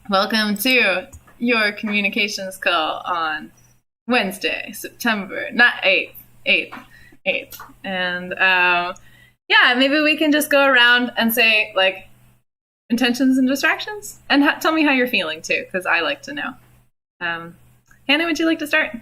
Welcome to your communications call on Wednesday, September, not 8th. And yeah, maybe we can just go around and say, like, intentions and distractions. And tell me how you're feeling, too, because I like to know. Hannah, would you like to start?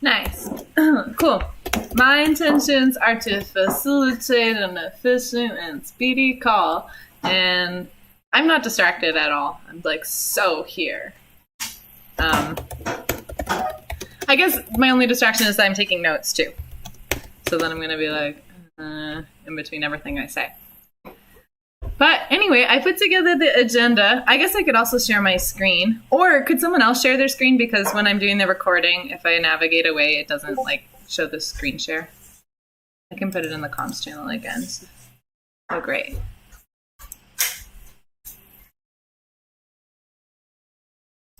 Nice. Cool. My intentions are to facilitate an efficient and speedy call, and I'm not distracted at all. I'm like so here. I guess my only distraction is that I'm taking notes too. So then I'm going to be like in between everything I say. But anyway, I put together the agenda. I guess I could also share my screen. Or could someone else share their screen? Because when I'm doing the recording, if I navigate away, it doesn't like show the screen share. I can put it in the comms channel again. Oh, great.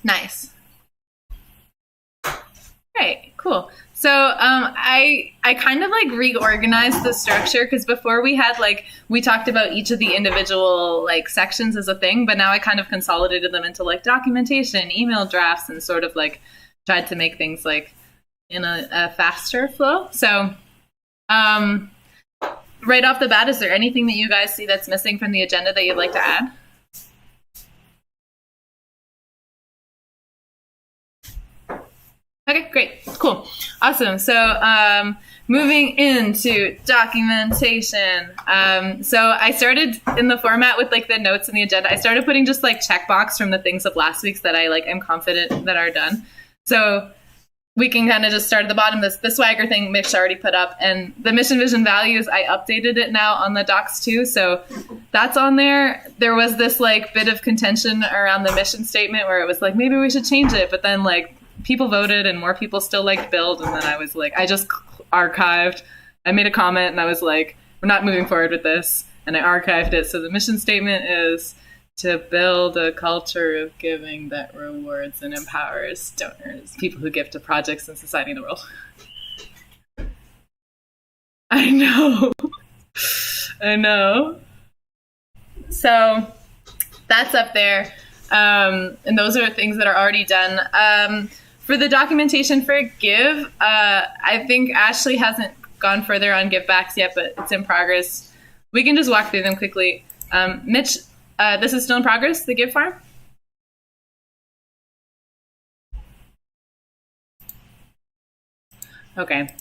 Nice. Great, cool. So I kind of like reorganized the structure because before we talked about each of the individual like sections as a thing, but now I kind of consolidated them into like documentation, email drafts, and sort of like tried to make things like in a faster flow. So right off the bat, is there anything that you guys see that's missing from the agenda that you'd like to add? Okay, great. Cool. Awesome. So moving into documentation. So I started in the format with like the notes in the agenda. I started putting just like checkbox from the things of last week's that I like am confident that are done. So we can kind of just start at the bottom. The swagger thing Mitch already put up, and the mission, vision, values, I updated it now on the docs too. So that's on there. There was this like bit of contention around the mission statement where it was like, maybe we should change it. But then like people voted and more people still liked build. And then I was like, I just archived. I made a comment and I was like, we're not moving forward with this. And I archived it. So the mission statement is to build a culture of giving that rewards and empowers donors, people who give to projects and society in the world. I know. I know. So that's up there. And those are things that are already done. For the documentation for Give, I think Ashley hasn't gone further on give backs yet, but it's in progress. We can just walk through them quickly. Mitch, this is still in progress, the Give farm? Okay.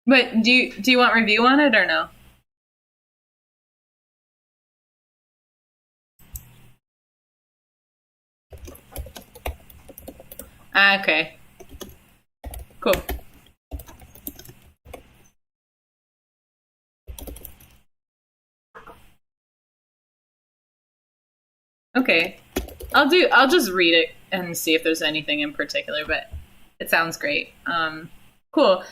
But do you want review on it or no? Okay. Cool. Okay. I'll just read it and see if there's anything in particular, but it sounds great. Cool.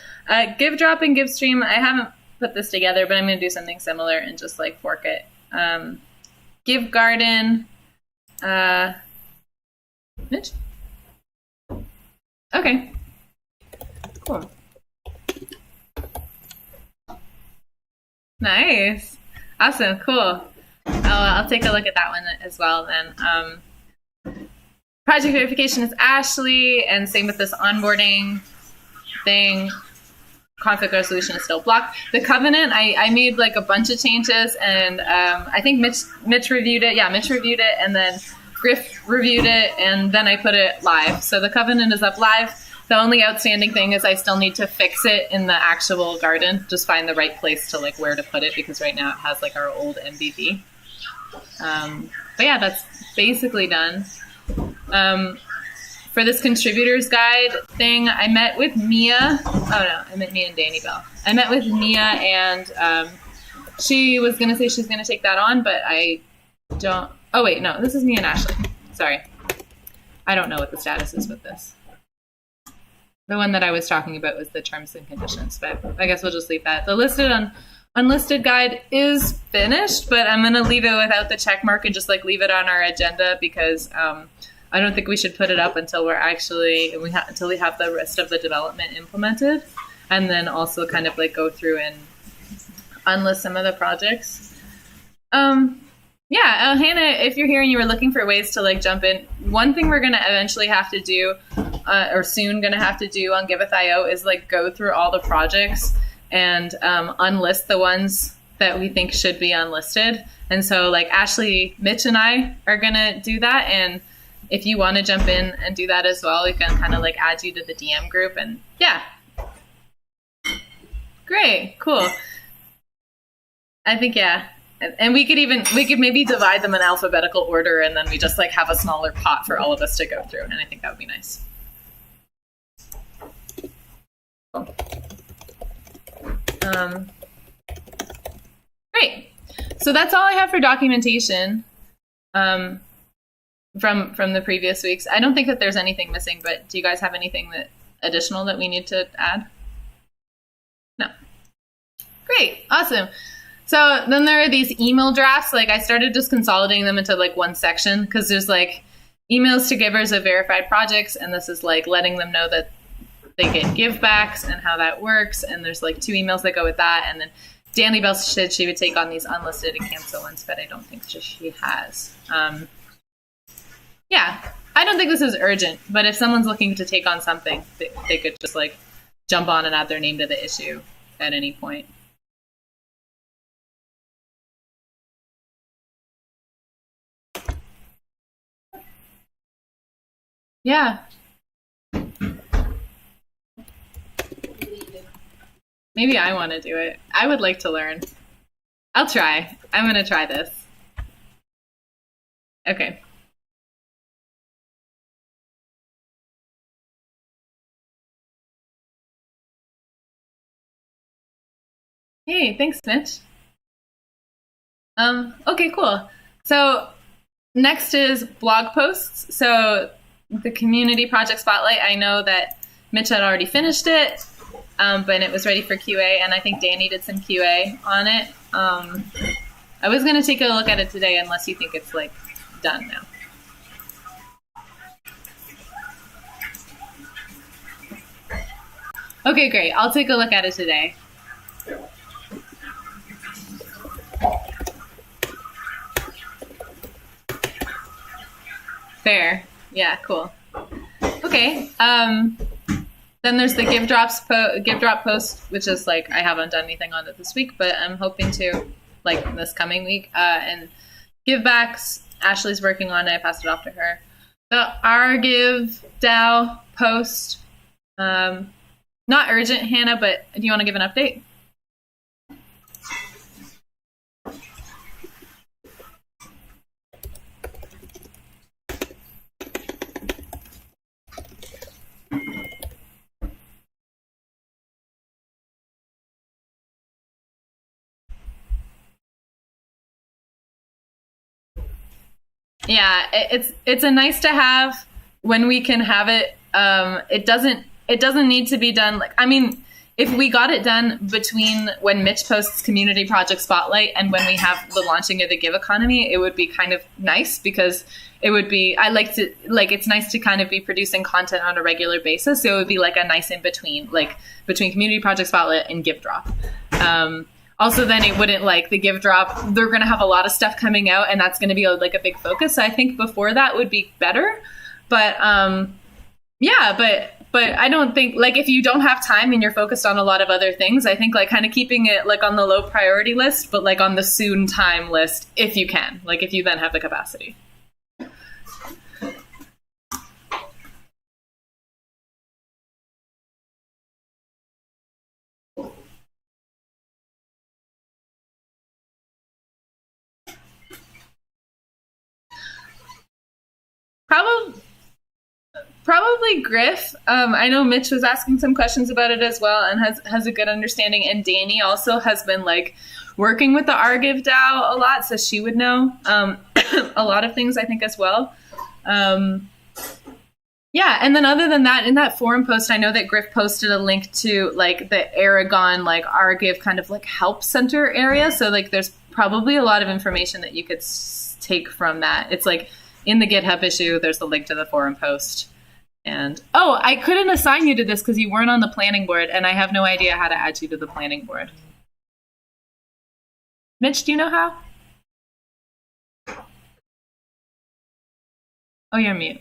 Give drop and give stream. I haven't put this together, but I'm going to do something similar and just like fork it. Give garden. Mitch? Okay. Cool. Nice. Awesome. Cool. I'll take a look at that one as well then. Project verification is Ashley, and same with this onboarding thing. Conflict resolution is still blocked. The covenant, I made like a bunch of changes, and I think Mitch reviewed it. Yeah, Mitch reviewed it, and then Griff reviewed it, and then I put it live. So the covenant is up live. The only outstanding thing is I still need to fix it in the actual garden. Just find the right place to like where to put it, because right now it has like our old MVV. But yeah, that's basically done. For this contributors guide thing, I met with Mia. Oh no, I met Mia and Danny Bell. I met with Mia, and she was going to say she's going to take that on, but I don't. Oh wait, no, this is Mia and Ashley. Sorry. I don't know what the status is with this. The one that I was talking about was the terms and conditions, but I guess we'll just leave that. The listed on unlisted guide is finished, but I'm going to leave it without the check mark and just like leave it on our agenda, because I don't think we should put it up until until we have the rest of the development implemented, and then also kind of like go through and unlist some of the projects. Yeah, Hannah, if you're here and you were looking for ways to like jump in, one thing we're going to eventually have to do, or soon going to have to do on Giveth.io is like go through all the projects and unlist the ones that we think should be unlisted. And so like Ashley, Mitch, and I are going to do that. And if you want to jump in and do that as well, we can kind of like add you to the DM group. And yeah. Great. Cool. I think, yeah. And we could maybe divide them in alphabetical order, and then we just like have a smaller pot for all of us to go through. And I think that would be nice. Cool. Great. So that's all I have for documentation from the previous weeks. I don't think that there's anything missing, but do you guys have anything additional that we need to add? No. Great. Awesome. So then there are these email drafts. Like I started just consolidating them into like one section, because there's like emails to givers of verified projects, and this is like letting them know that they get give backs and how that works. And there's like 2 emails that go with that. And then Danny Bell said she would take on these unlisted and cancel ones, but I don't think she has. Yeah, I don't think this is urgent, but if someone's looking to take on something, they could just like jump on and add their name to the issue at any point. Yeah. Maybe I want to do it. I would like to learn. I'll try. I'm going to try this. Okay. Hey, thanks, Mitch. Okay, cool. So next is blog posts. So the community project spotlight, I know that Mitch had already finished it, but it was ready for QA, and I think Danny did some QA on it. I was going to take a look at it today, unless you think it's like done now. Okay, great. I'll take a look at it today. Fair. Yeah, cool. Okay. Then there's the give drop post, which is like I haven't done anything on it this week, but I'm hoping to like this coming week. And give backs, Ashley's working on it. I passed it off to her. The RGive DAO post, not urgent, Hannah, but do you want to give an update? Yeah, it's a nice to have when we can have it. It doesn't need to be done like, I mean, if we got it done between when Mitch posts Community Project Spotlight and when we have the launching of the Give economy, it would be kind of nice, because it would be, I like to, like, it's nice to kind of be producing content on a regular basis. So it would be like a nice in between, like between Community Project Spotlight and Give Drop. Also, then it wouldn't, like, the Give Drop, they're going to have a lot of stuff coming out, and that's going to be like a big focus. So I think before that would be better. But yeah, but I don't think, like, if you don't have time and you're focused on a lot of other things, I think, like, kind of keeping it, like, on the low priority list, but, like, on the soon time list, if you can, like, if you then have the capacity. Probably Griff. I know Mitch was asking some questions about it as well, and has a good understanding. And Danny also has been, like, working with the Argive DAO a lot, so she would know a lot of things, I think, as well. Yeah, and then other than that, in that forum post, I know that Griff posted a link to, like, the Aragon, like, Argive kind of, like, help center area. So, like, there's probably a lot of information that you could take from that. It's, like, in the GitHub issue, there's the link to the forum post. And, oh, I couldn't assign you to this because you weren't on the planning board, and I have no idea how to add you to the planning board. Mitch, do you know how? Oh, you're mute.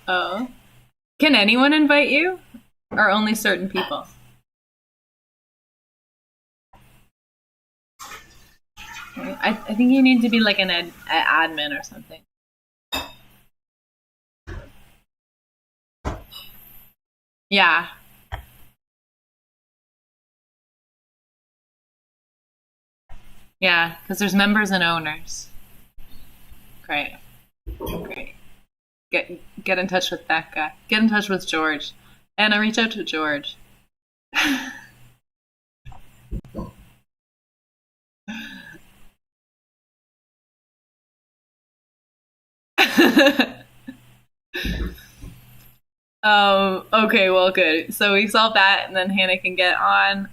Oh. Can anyone invite you? Or only certain people? I think you need to be like an admin or something. Yeah. Yeah, because there's members and owners. Great. Great. Get in touch with that guy. Get in touch with George. Anna, reach out to George. Okay, well, good. So we solved that, and then Hannah can get on.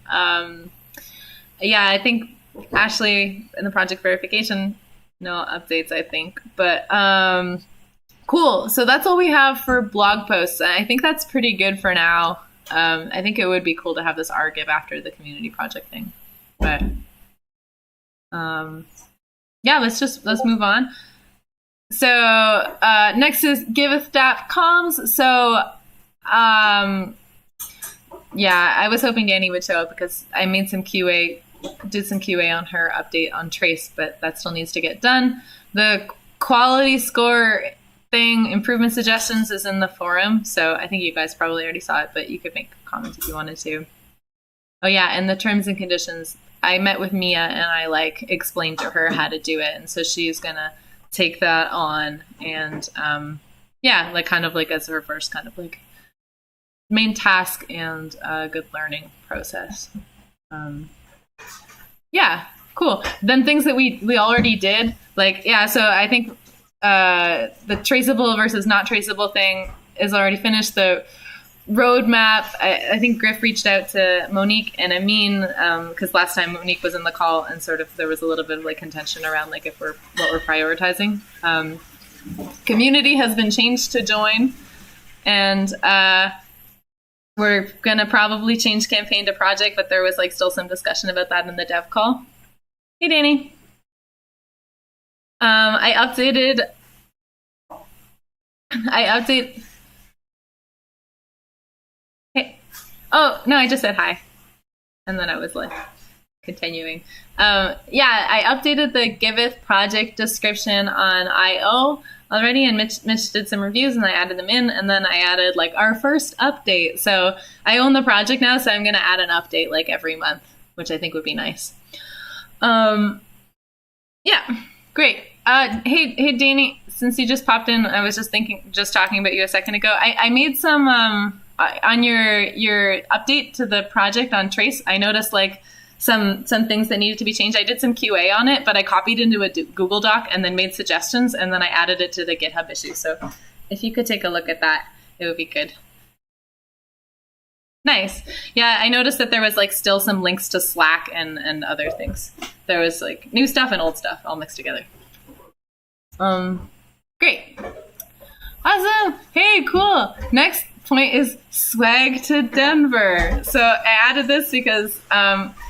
Yeah, I think Ashley in the project verification, no updates, I think. But cool. So that's all we have for blog posts. I think that's pretty good for now. I think it would be cool to have this Argive after the community project thing. But yeah, let's move on. So next is Giveth comms. So yeah, I was hoping Danny would show up because I made some QA, did some QA on her update on Trace, but that still needs to get done. The quality score thing, improvement suggestions, is in the forum. So I think you guys probably already saw it, but you could make comments if you wanted to. Oh yeah, and the terms and conditions, I met with Mia and I like explained to her how to do it. And so she's gonna take that on and yeah, like kind of like as her first kind of like main task and good learning process. Yeah, cool. Then things that we already did, like, yeah, so I think the traceable versus not traceable thing is already finished. The roadmap, I think Griff reached out to Monique and Amin because last time Monique was in the call and sort of there was a little bit of like contention around like if what we're prioritizing. community has been changed to join, and we're gonna probably change campaign to project, but there was like still some discussion about that in the dev call. Hey, Danny. I update. Hey. Oh, no, I just said hi. And then I was like continuing. Yeah, I updated the Giveth project description on IO already, and Mitch did some reviews, and I added them in, and then I added like our first update. So I own the project now, so I'm going to add an update like every month, which I think would be nice. Yeah, great. Hey, Danny, since you just popped in, I was just talking about you a second ago. I made some on your update to the project on Trace. I noticed like some things that needed to be changed. I did some QA on it, but I copied into a Google Doc and then made suggestions, and then I added it to the GitHub issue. So if you could take a look at that, it would be good. Nice. Yeah, I noticed that there was like still some links to Slack and other things. There was like new stuff and old stuff all mixed together. Great. Awesome. Hey, cool. Next point is swag to Denver. So I added this because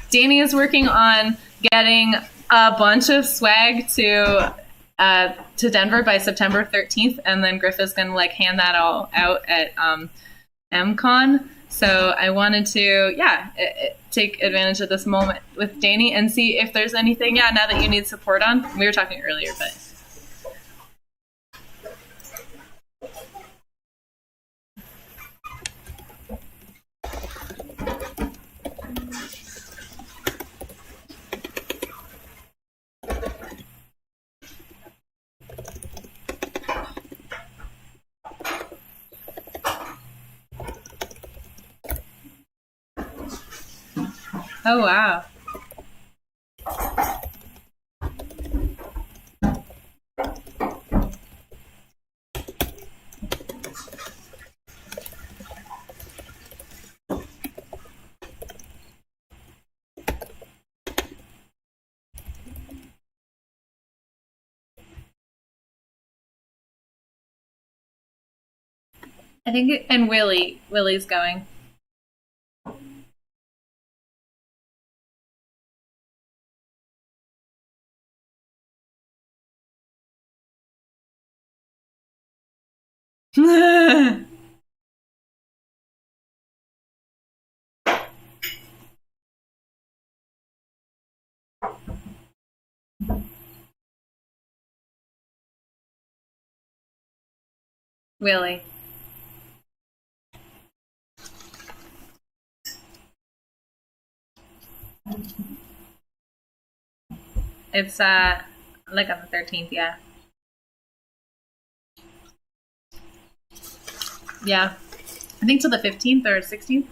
Danny is working on getting a bunch of swag to Denver by September 13th, and then Griff is going to like hand that all out at MCon. So I wanted to, take advantage of this moment with Danny and see if there's anything, now that you need support on. We were talking earlier, but... Oh, wow. I think, and Willie's going. Willie. It's like on the 13th, yeah. Yeah. I think till the 15th or 16th.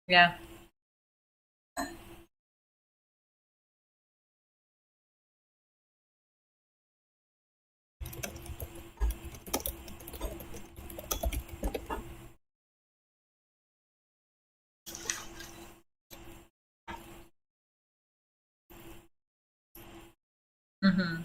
Yeah. Mm-hmm.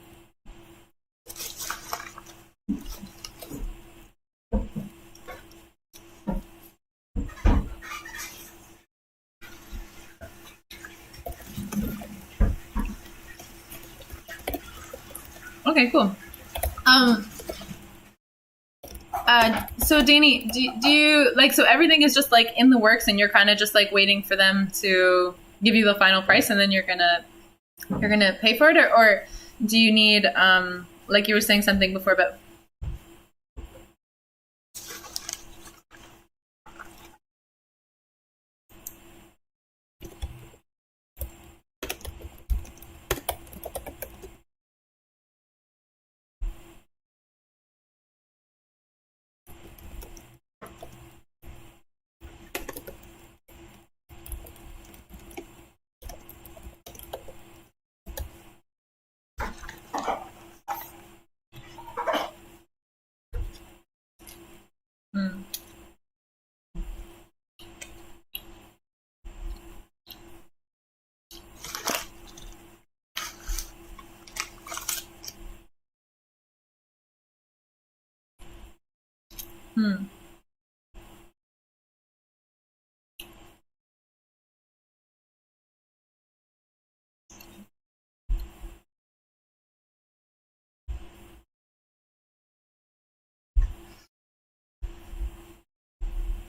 Okay, cool. So Danny, do you like, so everything is just like in the works and you're kind of just like waiting for them to give you the final price and then you're gonna pay for it, or do you need like you were saying something before about...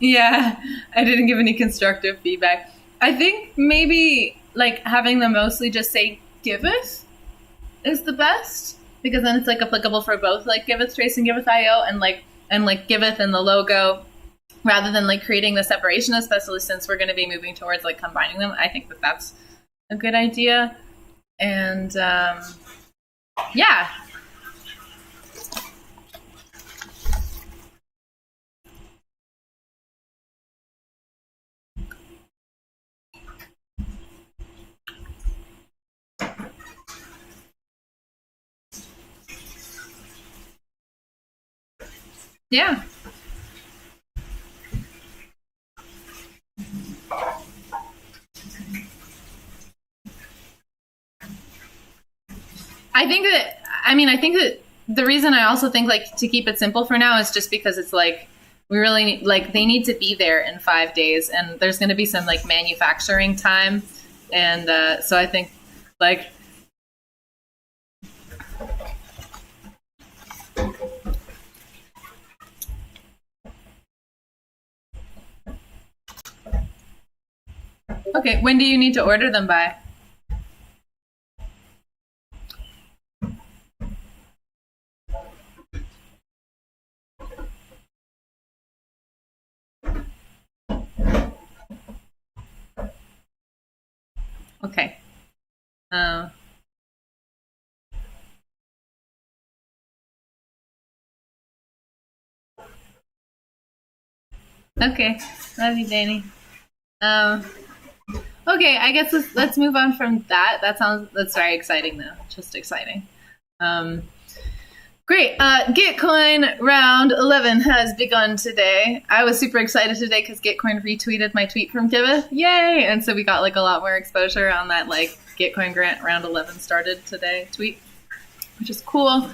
Yeah, I didn't give any constructive feedback. I think maybe like having them mostly just say Giveth is the best because then it's like applicable for both like Giveth Trace and Giveth IO and like Giveth and the logo rather than like creating the separation, especially since we're going to be moving towards like combining them. I think that that's a good idea. And yeah. Yeah. I think that the reason I also think like to keep it simple for now is just because it's like we really need, like they need to be there in 5 days and there's going to be some like manufacturing time. And so I think like, okay, when do you need to order them by? Okay. Okay. Love you, Danny. Um, okay, I guess let's move on from that. That's very exciting though. Just exciting. Um, Great. Gitcoin round 11 has begun today. I was super excited today because Gitcoin retweeted my tweet from Giveth. Yay! And so we got like a lot more exposure on that like Gitcoin grant round 11 started today tweet, which is cool.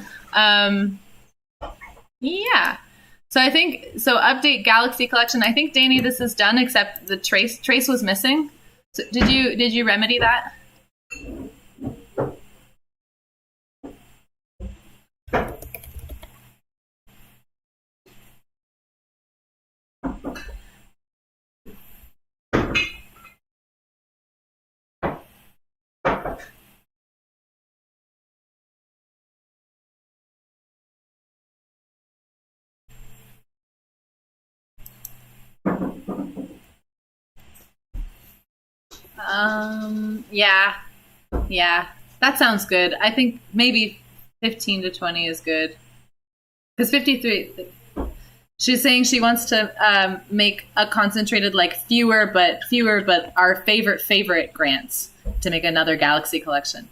Yeah. So I think so. Update Galaxy collection. I think Danny, this is done except the trace was missing. So did you remedy that? Yeah. Yeah, that sounds good. I think maybe 15 to 20 is good. Because 53, she's saying she wants to make a concentrated, like fewer, but our favorite grants to make another Galaxy collection.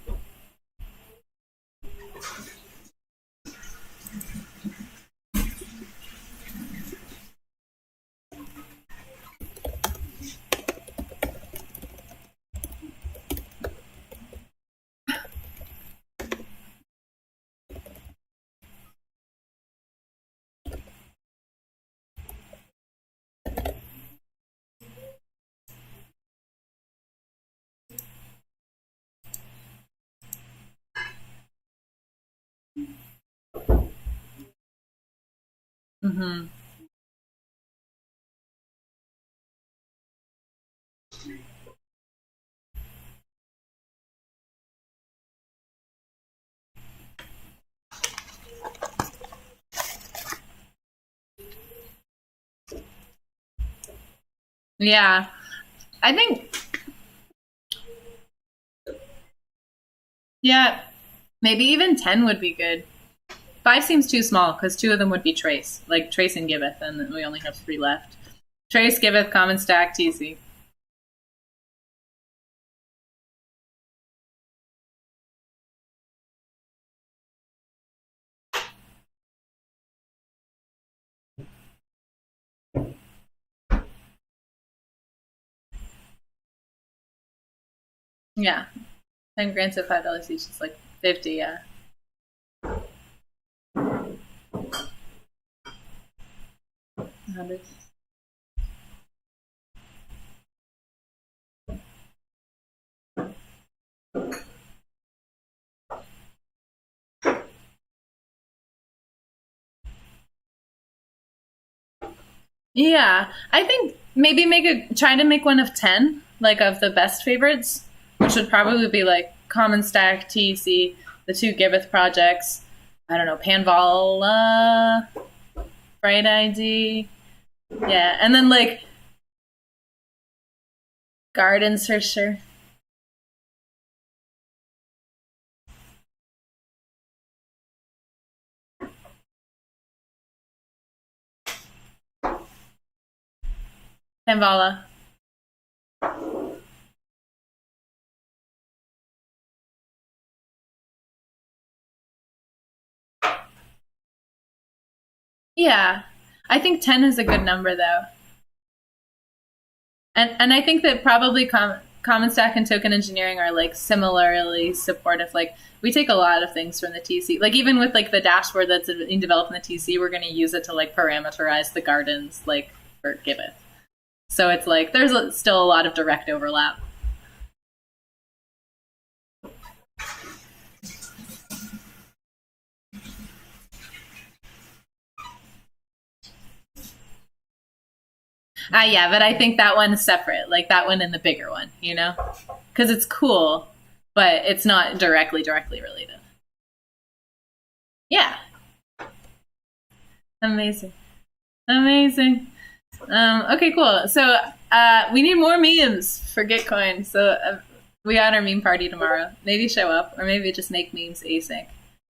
Mm-hmm. Yeah, I think, yeah, maybe even 10 would be good. 5 seems too small because 2 of them would be Trace, like Trace and Giveth, and then we only have 3 left. Trace, Giveth, Common Stack, TC. Yeah, 10 grants of $5 each is like 50, yeah. 100. Yeah, I think maybe try to make one of 10, like of the best favorites, which would probably be like Common Stack, TC, the two Giveth projects. I don't know, Panvala, Bright ID, yeah, and then like Gardens for sure. Panvala. Yeah, I think 10 is a good number though. And I think that probably Common Stack and Token Engineering are like similarly supportive. Like we take a lot of things from the TC. Like even with like the dashboard that's being developed in the TC, we're going to use it to like parameterize the gardens like for Giveth. So it's like there's still a lot of direct overlap. Yeah, but I think that one's separate, like that one and the bigger one, you know? Because it's cool, but it's not directly related. Yeah. Amazing. Amazing. Okay, cool. So we need more memes for Gitcoin. So we got our meme party tomorrow. Maybe show up, or maybe just make memes async.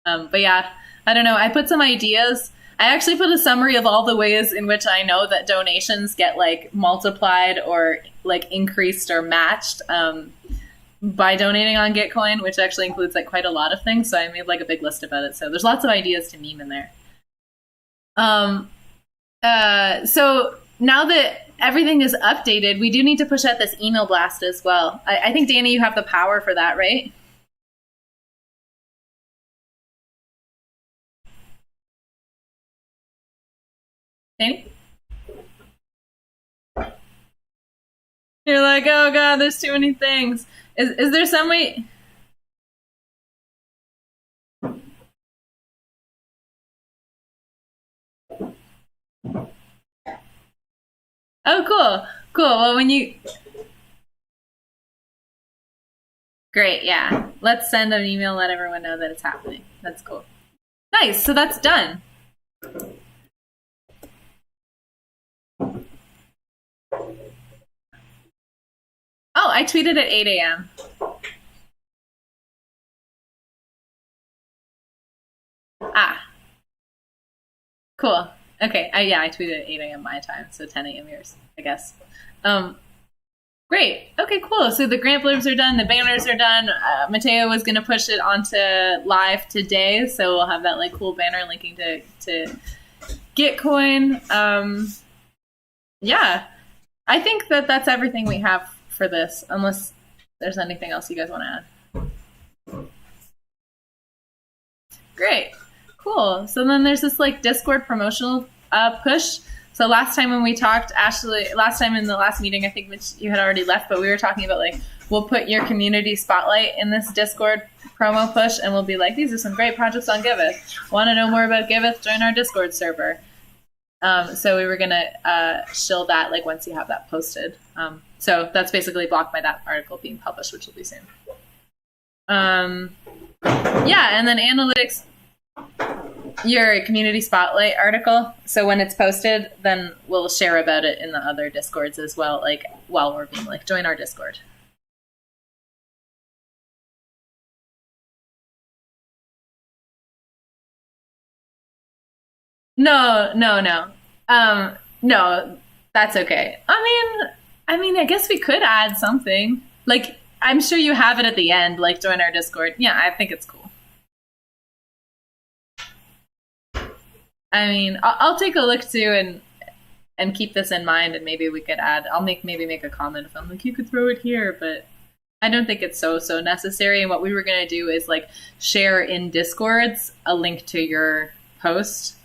But yeah, I don't know. I put some ideas. I actually put a summary of all the ways in which I know that donations get like multiplied or like increased or matched by donating on Gitcoin, which actually includes like quite a lot of things. So I made like a big list about it. So there's lots of ideas to meme in there. So now that everything is updated, we do need to push out this email blast as well. I think, Danny, you have the power for that, right? Danny? You're like, oh god, there's too many things. Is there some way? Oh, cool, cool. Well, when you great, yeah. Let's send an email, let everyone know that it's happening. That's cool. Nice. So that's done. Oh, I tweeted at 8 a.m. Ah, cool. Okay. Yeah, I tweeted at 8 a.m. my time, so 10 a.m. yours, I guess. Um, Great. Okay, cool. So the grant blurbs are done. The banners are done. Mateo was going to push it onto live today, so we'll have that like cool banner linking to Gitcoin. Yeah, I think that that's everything we have for this, unless there's anything else you guys want to add. Great. Cool. So then there's this like Discord promotional push. So last time when we talked, Ashley, last time in the last meeting, I think Mitch, you had already left, but we were talking about like, we'll put your community spotlight in this Discord promo push, and we'll be like, these are some great projects on Giveth. Want to know more about Giveth? Join our Discord server. So we were going to shill that like once you have that posted. So that's basically blocked by that article being published, which will be soon. Yeah, and then analytics, your community spotlight article. So when it's posted, then we'll share about it in the other Discords as well, like while we're being like, join our Discord. No, no, no. No, that's okay. I guess we could add something. Like, I'm sure you have it at the end, like join our Discord. Yeah, I think it's cool. I mean, I'll take a look too and keep this in mind, and maybe we could add. I'll maybe make a comment if I'm like, you could throw it here, but I don't think it's so necessary. And what we were gonna do is like share in Discords a link to your post,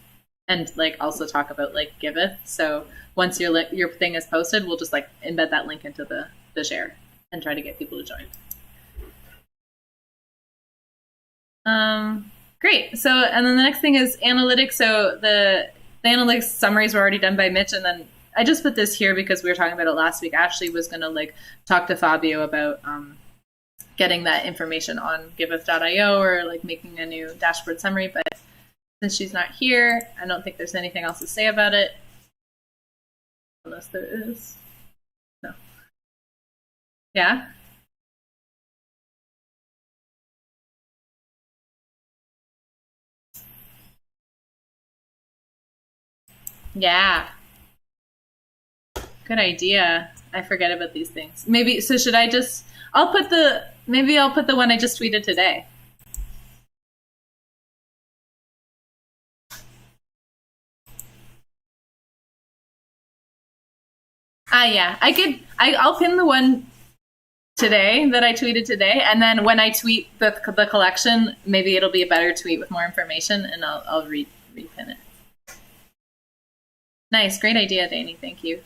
and like also talk about like Giveth. So once your thing is posted, we'll just like embed that link into the share and try to get people to join. Great. So, and then the next thing is analytics. So the analytics summaries were already done by Mitch, and then I just put this here because we were talking about it last week. Ashley was going to like talk to Fabio about getting that information on Giveth.io or like making a new dashboard summary. But since she's not here, I don't think there's anything else to say about it. Unless there is. No. Yeah? Yeah. Good idea. I forget about these things. Maybe, so should I just, maybe I'll put the one I just tweeted today. Yeah, I'll pin the one today that I tweeted today, and then when I tweet the collection, maybe it'll be a better tweet with more information, and I'll repin it. Nice, great idea, Danny. Thank you.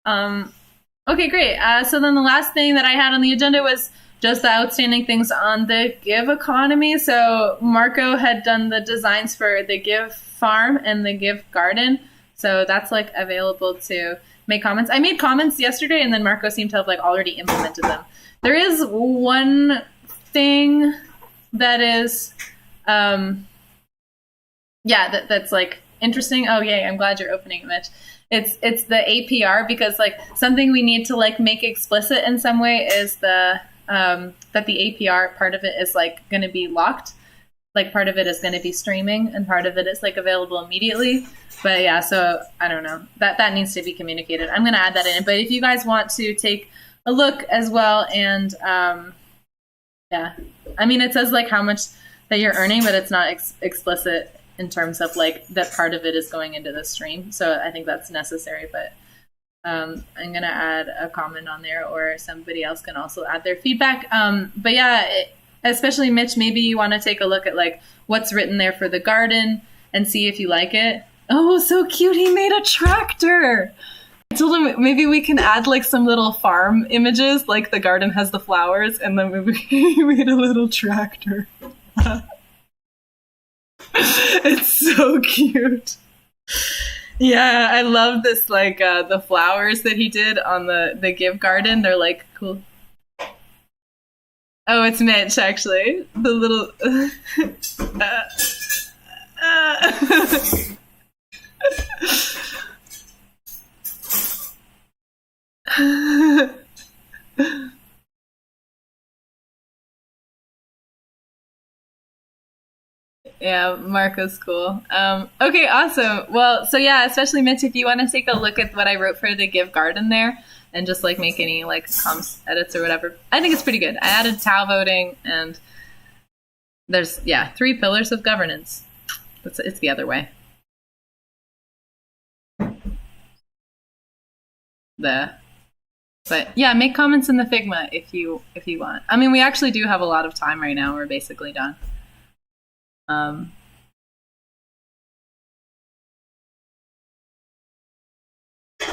Okay, great. So then the last thing that I had on the agenda was just the outstanding things on the Give economy. So Marco had done the designs for the Give farm and the Give garden. So that's like available to make comments. I made comments yesterday, and then Marco seemed to have like already implemented them. There is one thing that is, that's like interesting. Oh, yay! I'm glad you're opening it, Mitch. It's the APR, because like something we need to like make explicit in some way is that the APR part of it is like going to be locked. Like part of it is going to be streaming, and part of it is like available immediately. But yeah, so I don't know, that needs to be communicated. I'm going to add that in. But if you guys want to take a look as well, and yeah, I mean, it says like how much that you're earning, but it's not explicit in terms of like that part of it is going into the stream. So I think that's necessary. But I'm going to add a comment on there, or somebody else can also add their feedback. But yeah, especially Mitch, maybe you want to take a look at like what's written there for the garden and see if you like it. Oh, so cute. He made a tractor. I told him maybe we can add like some little farm images, like the garden has the flowers, and then maybe he made a little tractor. It's so cute. Yeah, I love this, like the flowers that he did on the Give garden. They're like cool. Oh, it's Mitch, actually. The little... Yeah, Marco's cool. Okay, awesome. Well, so yeah, especially Mitch, if you want to take a look at what I wrote for the Give garden there and just like make any like comps edits or whatever, I think it's pretty good. I added tau voting, and there's 3 pillars of governance. It's the other way. But yeah, make comments in the Figma if you want. I mean, we actually do have a lot of time right now. We're basically done.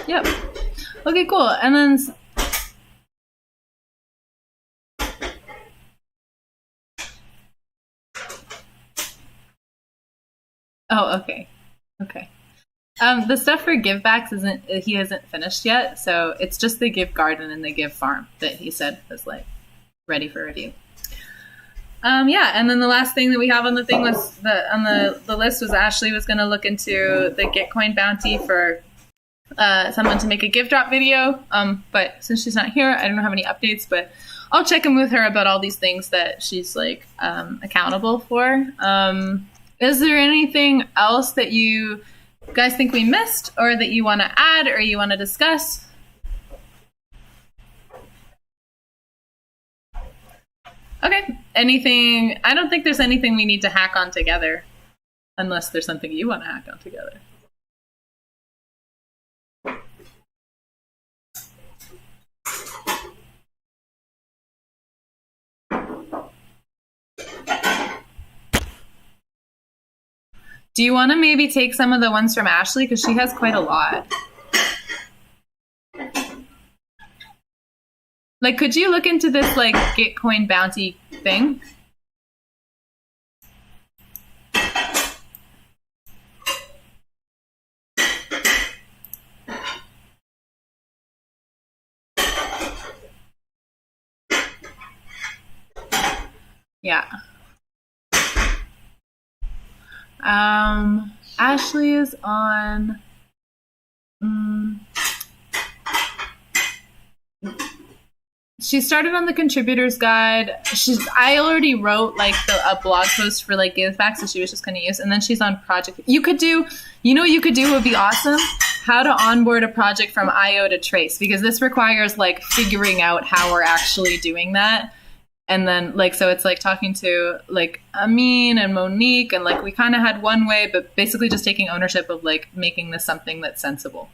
Yep. Okay, cool. And then okay. The stuff for givebacks he hasn't finished yet, so it's just the Give garden and the Give farm that he said was like ready for review. Yeah, and then the last thing that we have on the thing was on the list was Ashley was going to look into the Gitcoin bounty for someone to make a give drop video. But since she's not here, I don't have any updates, but I'll check in with her about all these things that she's like accountable for. Is there anything else that you guys think we missed, or that you want to add, or you want to discuss? Okay. Anything? I don't think there's anything we need to hack on together, unless there's something you want to hack on together. Do you want to maybe take some of the ones from Ashley? Because she has quite a lot. Like, could you look into this, like, Gitcoin bounty thing? Yeah. Ashley is on. She started on the contributors guide. I already wrote like a blog post for like Giveth, so she was just going to use. And then she's on project. You could do, what you could do would be awesome. How to onboard a project from IO to Trace, because this requires like figuring out how we're actually doing that. And then like, so it's like talking to like Amin and Monique, and like we kind of had one way, but basically just taking ownership of like making this something that's sensible.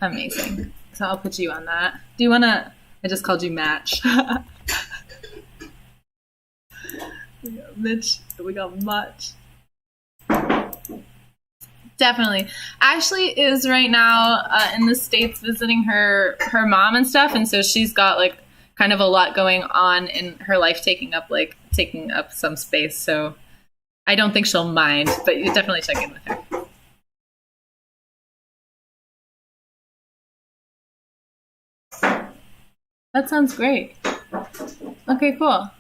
Amazing. So I'll put you on that. Do you want to, I just called you Match. We got Mitch, we got Much. Definitely. Ashley is right now in the States visiting her mom and stuff, and so she's got like kind of a lot going on in her life, taking up some space. So I don't think she'll mind, but you definitely check in with her. That sounds great. Okay, cool.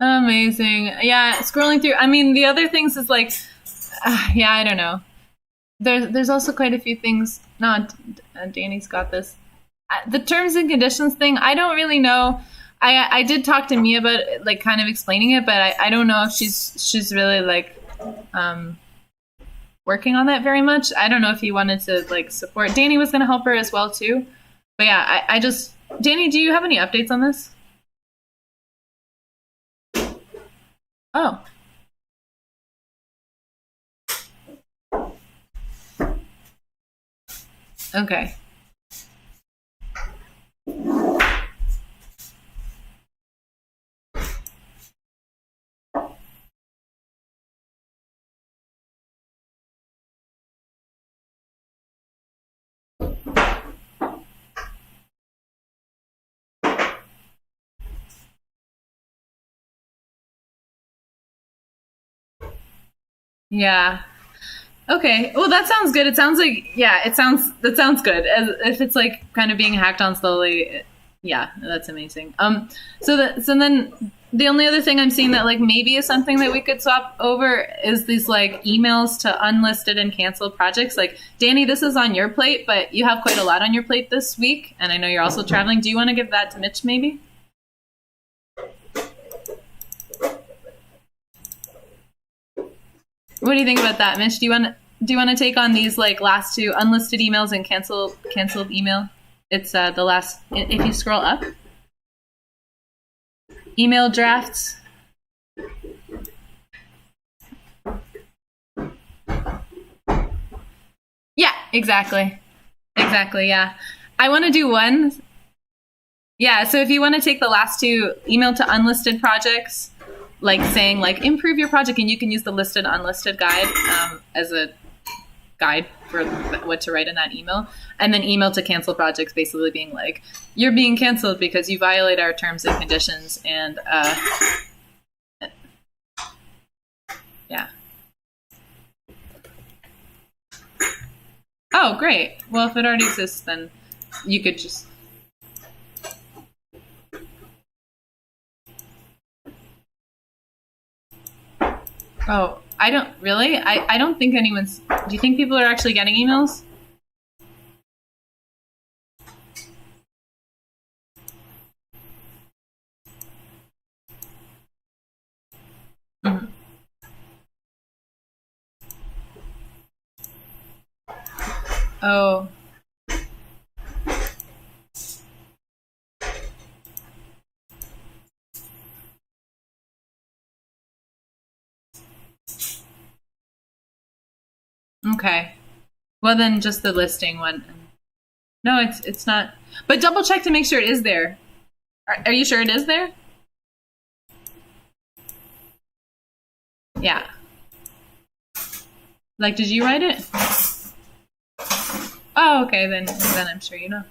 Amazing. Yeah, scrolling through. I mean, the other things is like, yeah, I don't know. There's also quite a few things. No, Danny's got this. The terms and conditions thing, I don't really know. I did talk to Mia about it, like kind of explaining it, but I don't know if she's really like working on that very much. I don't know if he wanted to like support. Danny was going to help her as well too. But yeah, I just, Danny, do you have any updates on this? Oh. Okay. Yeah. Okay. Well, that sounds good. It sounds like, yeah, that sounds good. As if it's like kind of being hacked on slowly. Yeah, that's amazing. So then the only other thing I'm seeing that like maybe is something that we could swap over is these like emails to unlisted and canceled projects. Like, Danny, this is on your plate, but you have quite a lot on your plate this week, and I know you're also traveling. Do you want to give that to Mitch maybe? What do you think about that, Mitch? Do you want to take on these like last two unlisted emails and canceled email? It's the last. If you scroll up, email drafts. Yeah, exactly. Yeah, I want to do one. Yeah, so if you want to take the last two email to unlisted projects, like saying like improve your project, and you can use the listed unlisted guide as a guide for what to write in that email, and then email to cancel projects basically being like, you're being canceled because you violate our terms and conditions, and yeah. Oh, great. Well, if it already exists, then you could just Oh, I don't really. I don't think anyone's. Do you think people are actually getting emails? Mm-hmm. Oh. Okay. Well, then just the listing one. No, it's not. But double check to make sure it is there. Are you sure it is there? Yeah. Like, did you write it? Oh, okay, then I'm sure you know.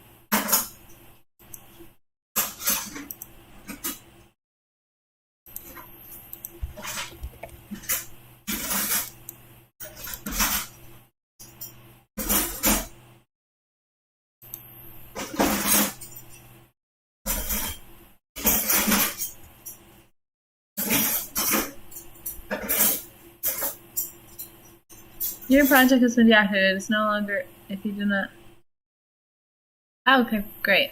Your project has been deactivated. It's no longer if you do not. Oh, okay, great.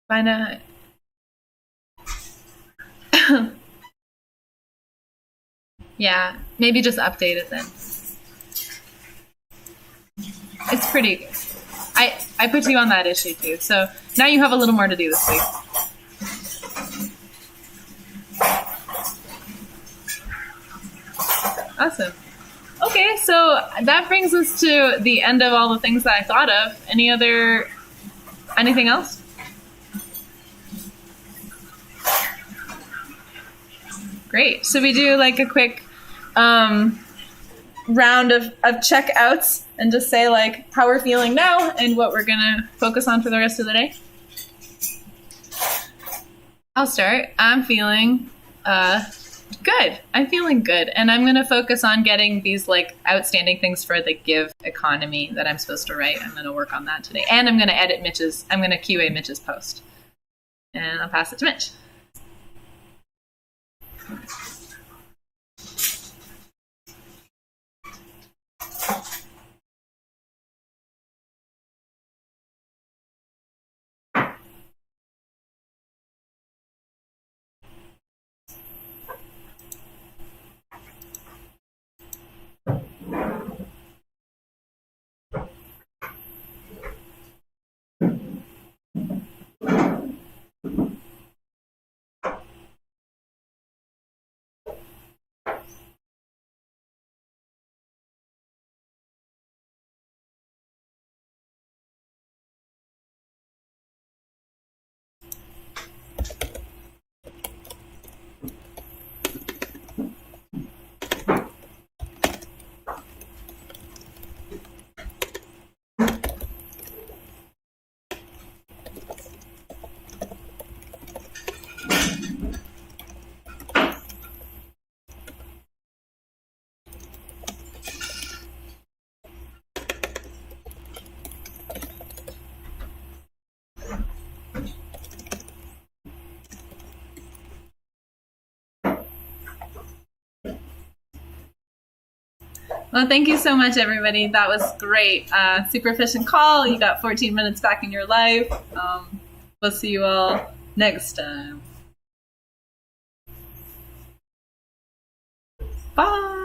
Find out. Yeah, maybe just update it then. It's pretty good. I put you on that issue too, so now you have a little more to do this week. Awesome. Okay, so that brings us to the end of all the things that I thought of. Anything else? Great. So we do like a quick round of checkouts and just say like how we're feeling now and what we're gonna focus on for the rest of the day. I'll start. I'm feeling good. I'm feeling good, and I'm gonna focus on getting these like outstanding things for the Give economy that I'm supposed to write. I'm gonna work on that today, and I'm gonna I'm gonna QA Mitch's post, and I'll pass it to Mitch. Well, thank you so much, everybody. That was great. Super efficient call. You got 14 minutes back in your life. We'll see you all next time. Bye.